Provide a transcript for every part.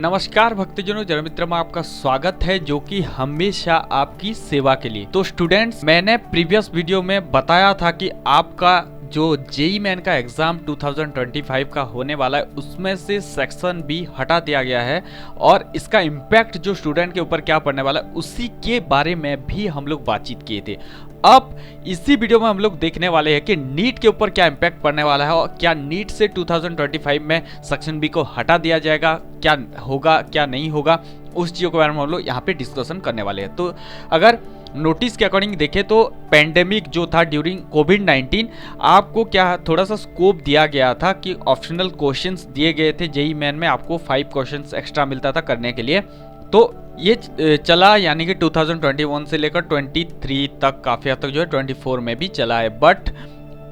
नमस्कार भक्तजनों, जन मित्र में आपका स्वागत है जो कि हमेशा आपकी सेवा के लिए। तो स्टूडेंट्स, मैंने प्रीवियस वीडियो में बताया था कि आपका जो जेईई मेन का एग्जाम 2025 का होने वाला है उसमें से सेक्शन बी हटा दिया गया है और इसका इम्पैक्ट जो स्टूडेंट के ऊपर क्या पड़ने वाला है उसी के बारे में भी हम लोग बातचीत किए थे। अब इसी वीडियो में हम लोग देखने वाले हैं कि नीट के ऊपर क्या इम्पैक्ट पड़ने वाला है और क्या नीट से 2025 में सेक्शन बी को हटा दिया जाएगा, क्या होगा क्या नहीं होगा, उस चीज़ों के बारे में हम लोग यहाँ पे डिस्कशन करने वाले हैं। तो अगर नोटिस के अकॉर्डिंग देखें तो पेंडेमिक जो था ड्यूरिंग कोविड-19 आपको क्या थोड़ा सा स्कोप दिया गया था कि ऑप्शनल क्वेश्चंस दिए गए थे। जेईई मेन में आपको 5 क्वेश्चंस एक्स्ट्रा मिलता था करने के लिए। तो ये चला यानी कि 2021 से लेकर 23 तक काफ़ी हद तक जो है 24 में भी चला है। बट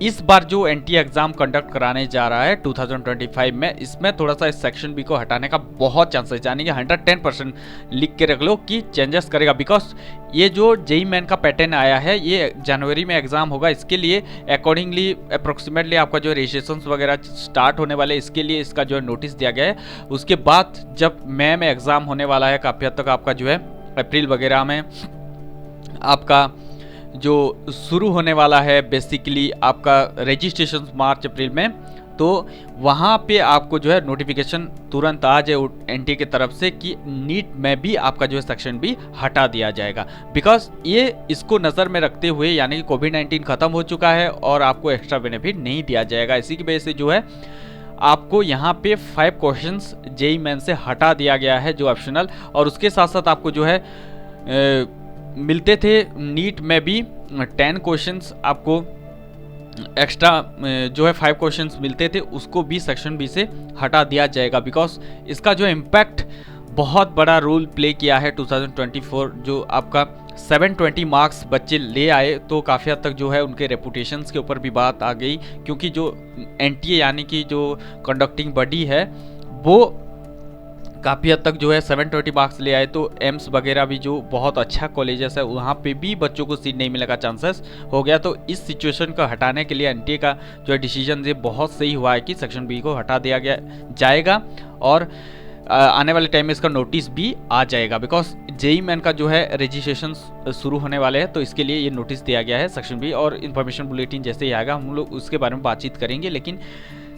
इस बार जो एनटीए एग्जाम कंडक्ट कराने जा रहा है 2025 में, इसमें थोड़ा सा इस सेक्शन बी को हटाने का बहुत चांसेस, यानी कि 110% लिख के रख लो कि चेंजेस करेगा। बिकॉज ये जो जेईई मेन का पैटर्न आया है ये जनवरी में एग्जाम होगा, इसके लिए अकॉर्डिंगली अप्रोक्सीमेटली आपका जो रजिस्ट्रेशन वगैरह स्टार्ट होने वाले, इसके लिए इसका जो है नोटिस दिया गया है। उसके बाद जब मई में एग्जाम होने वाला है, काफ़ी हद तक आपका जो है अप्रैल वगैरह में आपका जो शुरू होने वाला है बेसिकली आपका रजिस्ट्रेशन मार्च अप्रैल में, तो वहाँ पे आपको जो है नोटिफिकेशन तुरंत आ जाए एनटीए की तरफ से कि नीट में भी आपका जो है सेक्शन बी हटा दिया जाएगा। बिकॉज ये इसको नज़र में रखते हुए, यानी कि कोविड-19 ख़त्म हो चुका है और आपको एक्स्ट्रा बेनिफिट नहीं दिया जाएगा। इसी की वजह से जो है आपको यहाँ पे 5 क्वेश्चंस जेईई मेन से हटा दिया गया है जो ऑप्शनल, और उसके साथ साथ आपको जो है मिलते थे नीट में भी 10 क्वेश्चंस आपको एक्स्ट्रा जो है 5 क्वेश्चंस मिलते थे, उसको भी सेक्शन बी से हटा दिया जाएगा। बिकॉज इसका जो इम्पैक्ट बहुत बड़ा रोल प्ले किया है 2024 जो आपका 720 मार्क्स बच्चे ले आए, तो काफ़ी हद तक जो है उनके रेपुटेशंस के ऊपर भी बात आ गई, क्योंकि जो एनटीए यानी कि जो कंडक्टिंग बॉडी है वो काफ़ी हद तक जो है 720 मार्क्स ले आए। तो एम्स वगैरह भी जो बहुत अच्छा कॉलेजेस है वहाँ पे भी बच्चों को सीट नहीं मिलने का चांसेस हो गया। तो इस सिचुएशन को हटाने के लिए एनटीए का जो है डिसीजन ये बहुत सही हुआ है कि सेक्शन बी को हटा दिया गया जाएगा और आने वाले टाइम में इसका नोटिस भी आ जाएगा। बिकॉज जेईई मेन का जो है रजिस्ट्रेशन शुरू होने वाले हैं, तो इसके लिए ये नोटिस दिया गया है सेक्शन बी, और इन्फॉर्मेशन बुलेटिन जैसे ही आएगा हम लोग उसके बारे में बातचीत करेंगे। लेकिन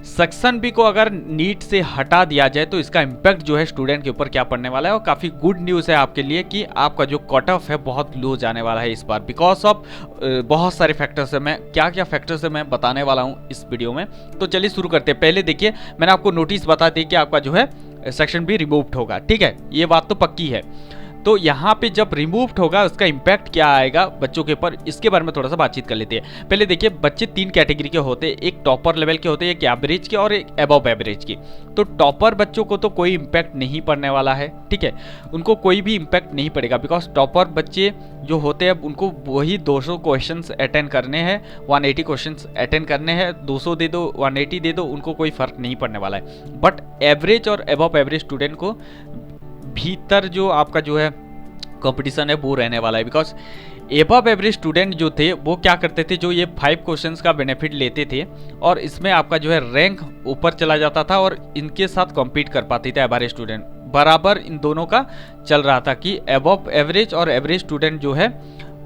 सेक्शन बी को अगर नीट से हटा दिया जाए तो इसका इम्पैक्ट जो है स्टूडेंट के ऊपर क्या पड़ने वाला है, और काफ़ी गुड न्यूज़ है आपके लिए कि आपका जो कट ऑफ है बहुत लो जाने वाला है इस बार, बिकॉज ऑफ बहुत सारे फैक्टर्स है। मैं क्या फैक्टर्स है मैं बताने वाला हूँ इस वीडियो में। तो चलिए शुरू करते हैं। पहले देखिए, मैंने आपको नोटिस बता दी कि आपका जो है सेक्शन बी रिमूव्ड होगा, ठीक है, ये बात तो पक्की है। तो यहाँ पे जब रिमूव्ड होगा उसका इम्पैक्ट क्या आएगा बच्चों के ऊपर, इसके बारे में थोड़ा सा बातचीत कर लेते हैं। पहले देखिए, बच्चे 3 कैटेगरी के होते हैं, एक टॉपर लेवल के होते हैं, एक एवरेज के और एक अबव एवरेज के। तो टॉपर बच्चों को तो कोई इम्पैक्ट नहीं पड़ने वाला है, ठीक है, उनको कोई भी इम्पैक्ट नहीं पड़ेगा। बिकॉज टॉपर बच्चे जो होते हैं उनको वही 200 क्वेश्चन अटेंड करने हैं, 180 क्वेश्चन अटेंड करने हैं, 200 दे दो 180 दे दो, उनको कोई फर्क नहीं पड़ने वाला है। बट एवरेज और अबव एवरेज स्टूडेंट को भीतर जो आपका जो है कंपटीशन है वो रहने वाला है। बिकॉज एबव एवरेज स्टूडेंट जो थे वो क्या करते थे, जो ये 5 क्वेश्चंस का बेनिफिट लेते थे और इसमें आपका जो है रैंक ऊपर चला जाता था और इनके साथ कॉम्पीट कर पाते थे एवरेज स्टूडेंट। बराबर इन दोनों का चल रहा था कि एबव एवरेज और एवरेज स्टूडेंट जो है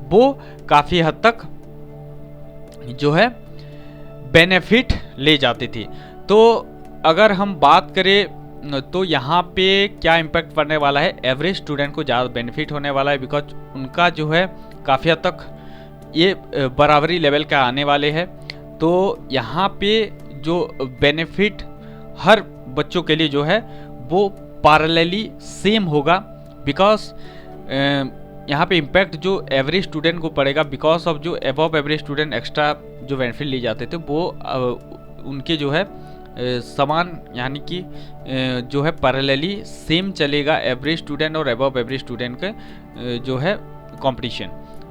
वो काफ़ी हद तक जो है बेनिफिट ले जाते थे। तो अगर हम बात करें तो यहाँ पे क्या इम्पैक्ट पड़ने वाला है, एवरेज स्टूडेंट को ज़्यादा बेनिफिट होने वाला है। बिकॉज उनका जो है काफ़ी हद तक ये बराबरी लेवल का आने वाले हैं। तो यहाँ पे जो बेनिफिट हर बच्चों के लिए जो है वो पैरेलली सेम होगा। बिकॉज यहाँ पे इम्पैक्ट जो एवरेज स्टूडेंट को पड़ेगा, बिकॉज ऑफ जो अबव एवरेज स्टूडेंट एक्स्ट्रा जो बेनिफिट ले जाते थे वो उनके जो है समान, यानी कि जो है पैरेलली सेम चलेगा एवरेज स्टूडेंट और अबव एवरेज स्टूडेंट के जो है कंपटीशन।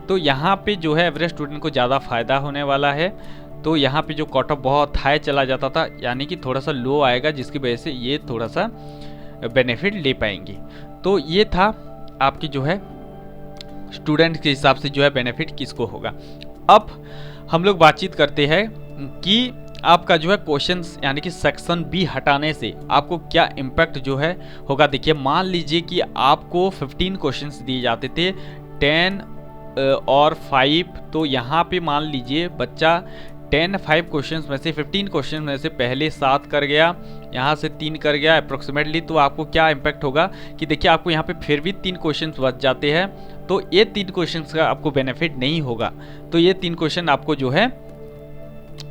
तो यहाँ पे जो है एवरेज स्टूडेंट को ज़्यादा फ़ायदा होने वाला है। तो यहाँ पे जो कट ऑफ बहुत हाई चला जाता था, यानी कि थोड़ा सा लो आएगा, जिसकी वजह से ये थोड़ा सा बेनिफिट ले पाएंगे। तो ये था आपकी जो है स्टूडेंट के हिसाब से जो है बेनिफिट किसको होगा। अब हम लोग बातचीत करते हैं कि आपका जो है क्वेश्चंस यानी कि सेक्शन बी हटाने से आपको क्या इम्पैक्ट जो है होगा। देखिए मान लीजिए कि आपको 15 क्वेश्चंस दिए जाते थे 10 और 5, तो यहाँ पे मान लीजिए बच्चा 5 क्वेश्चंस में से 15 क्वेश्चन में से पहले 7 कर गया, यहाँ से 3 कर गया अप्रोक्सीमेटली, तो आपको क्या इम्पैक्ट होगा कि देखिए आपको यहाँ पे फिर भी 3 क्वेश्चंस बच जाते हैं, तो ये 3 क्वेश्चंस का आपको बेनिफिट नहीं होगा, तो ये 3 क्वेश्चन आपको जो है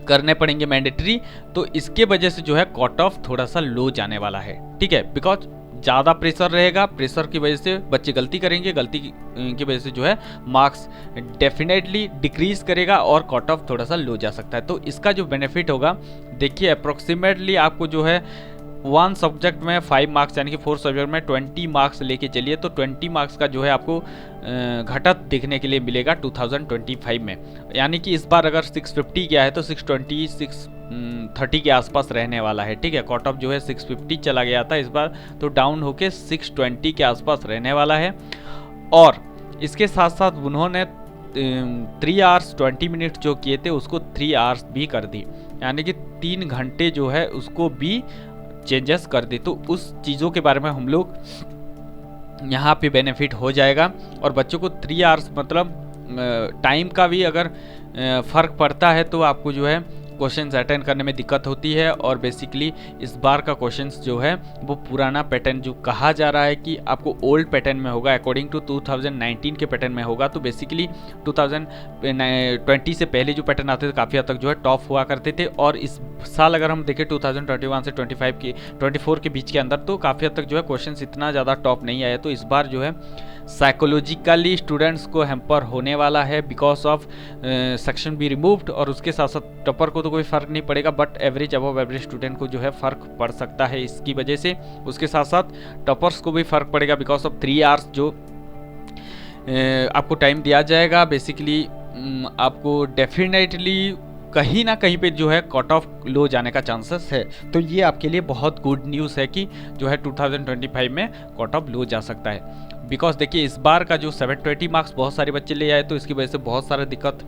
करने पड़ेंगे मैंडेटरी। तो इसके वजह से जो है कट ऑफ थोड़ा सा लो जाने वाला है, ठीक है, बिकॉज ज़्यादा प्रेशर रहेगा, प्रेशर की वजह से बच्चे गलती करेंगे, गलती की वजह से जो है मार्क्स डेफिनेटली डिक्रीज करेगा और कट ऑफ थोड़ा सा लो जा सकता है। तो इसका जो बेनिफिट होगा देखिए अप्रोक्सीमेटली आपको जो है 1 सब्जेक्ट में 5 मार्क्स यानी कि 4 सब्जेक्ट में 20 मार्क्स लेके चलिए, तो 20 मार्क्स का जो है आपको घटत देखने के लिए मिलेगा 2025 में। यानी कि इस बार अगर 650 गया है तो 620 630 के आसपास रहने वाला है, ठीक है। कट ऑफ जो है 650 चला गया था इस बार, तो डाउन होके 620 के आसपास रहने वाला है। और इसके साथ साथ उन्होंने 3 आवर्स 20 मिनट जो किए थे उसको 3 आवर्स भी कर दी, यानी कि 3 घंटे जो है उसको भी चेंजेस कर दी। तो उस चीज़ों के बारे में हम लोग यहाँ पे बेनिफिट हो जाएगा। और बच्चों को 3 आवर्स मतलब टाइम का भी अगर फ़र्क पड़ता है तो आपको जो है क्वेश्चंस अटेंड करने में दिक्कत होती है। और बेसिकली इस बार का क्वेश्चंस जो है वो पुराना पैटर्न जो कहा जा रहा है कि आपको ओल्ड पैटर्न में होगा, अकॉर्डिंग टू 2019 के पैटर्न में होगा। तो बेसिकली 2020 से पहले जो पैटर्न आते थे काफ़ी हद तक जो है टॉप हुआ करते थे। और इस साल अगर हम देखें 2021 से 24 के बीच के अंदर तो काफ़ी हद तक जो है क्वेश्चंस इतना ज़्यादा टॉप नहीं आया। तो इस बार जो है साइकोलॉजिकली स्टूडेंट्स को हैम्पर होने वाला है because of section B removed. और उसके साथ साथ टॉपर को तो कोई फ़र्क नहीं पड़ेगा, but average above average student को जो है फ़र्क पड़ सकता है इसकी वजह से। उसके साथ साथ टॉपर्स को भी फ़र्क पड़ेगा बिकॉज ऑफ 3 आवर्स जो आपको टाइम दिया जाएगा। बेसिकली आपको डेफिनेटली कहीं ना कहीं पे जो है कट ऑफ लो जाने का चांसेस है। तो ये आपके लिए बहुत गुड न्यूज़ है कि जो है 2025 में कट ऑफ लो जा सकता है। बिकॉज देखिए इस बार का जो 720 मार्क्स बहुत सारे बच्चे ले आए, तो इसकी वजह से बहुत सारा दिक्कत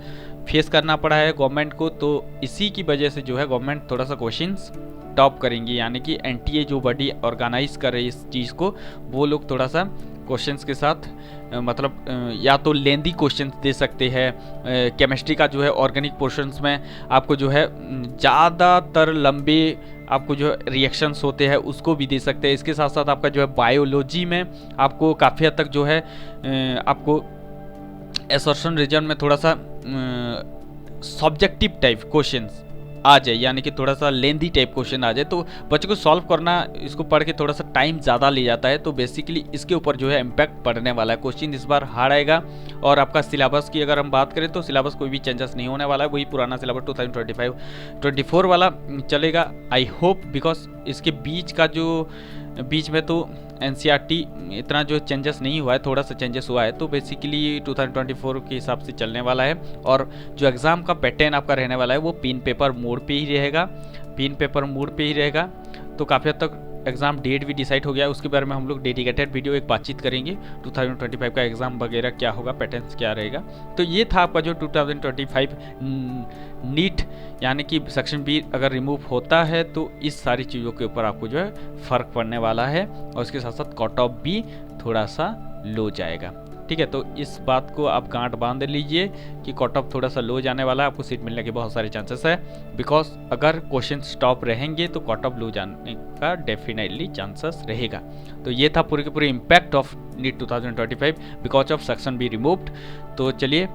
फेस करना पड़ा है गवर्नमेंट को। तो इसी की वजह से जो है गवर्नमेंट थोड़ा सा क्वेश्चंस टॉप करेंगी, यानी कि एनटीए जो बॉडी ऑर्गेनाइज कर रही है इस चीज़ को, वो लोग थोड़ा सा क्वेश्चंस के साथ मतलब या तो लेंदी क्वेश्चंस दे सकते हैं। केमिस्ट्री का जो है ऑर्गेनिक पोर्शंस में आपको जो है ज़्यादातर लंबे आपको जो रिएक्शंस होते हैं उसको भी दे सकते हैं। इसके साथ साथ आपका जो है बायोलॉजी में आपको काफ़ी हद तक जो है आपको एसर्शन रीजन में थोड़ा सा सब्जेक्टिव टाइप क्वेश्चंस आ जाए, यानी कि थोड़ा सा लेंदी टाइप क्वेश्चन आ जाए, तो बच्चों को सॉल्व करना इसको पढ़ के थोड़ा सा टाइम ज़्यादा ले जाता है। तो बेसिकली इसके ऊपर जो है इम्पैक्ट पड़ने वाला है। क्वेश्चन इस बार हार्ड आएगा। और आपका सिलेबस की अगर हम बात करें तो सिलेबस कोई भी चेंजेस नहीं होने वाला है, वही पुराना सिलेबस 2025-24 वाला चलेगा आई होप। बिकॉज इसके बीच में तो एनसीईआरटी इतना जो चेंजेस नहीं हुआ है, थोड़ा सा चेंजेस हुआ है, तो बेसिकली 2024 के हिसाब से चलने वाला है। और जो एग्ज़ाम का पैटर्न आपका रहने वाला है वो पिन पेपर मोड पे ही रहेगा। तो काफ़ी हद तक एग्ज़ाम डेट भी डिसाइड हो गया है, उसके बारे में हम लोग डेडिकेटेड वीडियो एक बातचीत करेंगे। 2025 का एग्ज़ाम वगैरह क्या होगा, पैटर्न्स क्या रहेगा। तो ये था आपका जो 2025 नीट यानी कि सेक्शन बी अगर रिमूव होता है तो इस सारी चीज़ों के ऊपर आपको जो है फ़र्क पड़ने वाला है। और उसके साथ साथ कट ऑफ भी थोड़ा सा लो जाएगा, ठीक है। तो इस बात को आप गांठ बांध लीजिए कि कट ऑफ थोड़ा सा लो जाने वाला है, आपको सीट मिलने के बहुत सारे चांसेस है। बिकॉज अगर क्वेश्चन स्टॉप रहेंगे तो कट ऑफ लो जाने का डेफिनेटली चांसेस रहेगा। तो ये था पूरे के पूरे impact of NEET 2025 because of section B removed. तो चलिए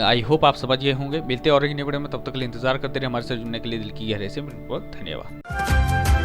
आई होप आप समझ गए होंगे। मिलते हैं और एक नई वीडियो में, तब तक के लिए इंतजार करते रहिए। हमारे साथ जुड़ने के लिए दिल की गहराई से बहुत धन्यवाद।